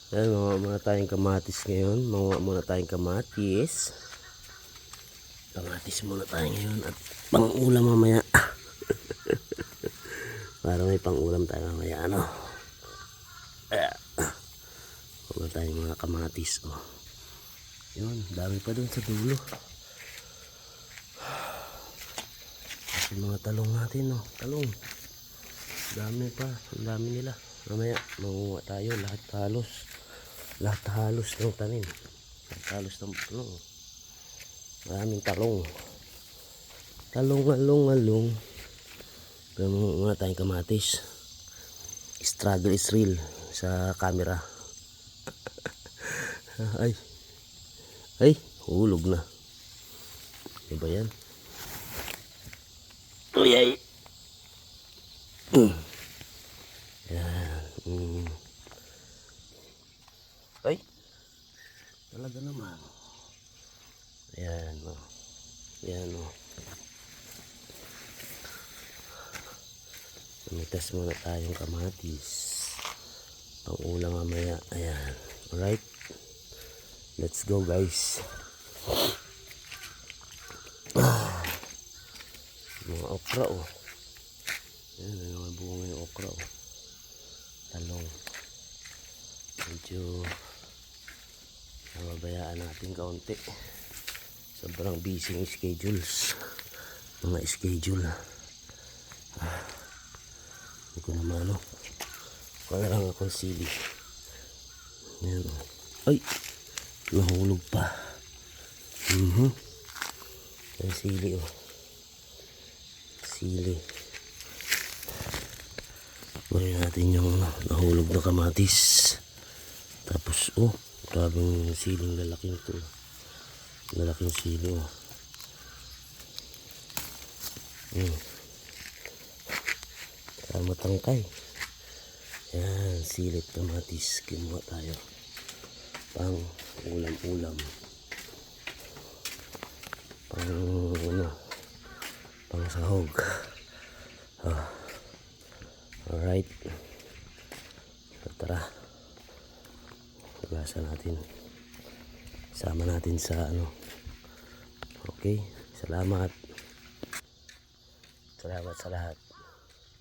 Ayan, mga muna tayong kamatis ngayon. Mga muna tayong kamatis. Kamatis muna tayo ngayon at pang-ulam mamaya. Para may pang-ulam tayo mamaya, ano. Muna tayong mga kamatis, oh. Yun, dami pa dun sa dulo. At yung mga talong natin, oh. Talong. Dami pa, ang dami nila. Mamaya, manguha tayo lahat halos. Lahat halos ng tanim. Lahat halos ng talong. Maraming talong. Talong. Pero muna tayong kamatis. Struggle is real sa camera. Ay, hulog na. Diba yan? Ay. Yan. Ay. Talaga naman. Ayan, oh. Ayan, oh. Namitas muna tayong kamatis. Pang-ulam mamaya. Ayan. Alright. Let's go, guys. Mga okra, oh. Ayan, may mga bunga yung okra, oh. Talong. Medyo nababayaan natin kaunti. Sobrang busy ng schedules. Mga schedule. Hindi ko naman, oh. Wala lang akong sili. Ayan, oh. Ay! Nahulog pa. Ang sili, oh. Sili. Kunin natin yung nahulog na kamatis. Tapos, oh, grabing siling lalaking ito. Lalaking sili, oh. Sama tangkay. Yan, silit kamatis. Kinuha tayo. Pang ulam-ulam. Pang sahog. Alright. So, tara. Hugasan natin. Sama natin sa ano. Okay. Salamat. Salamat sa lahat.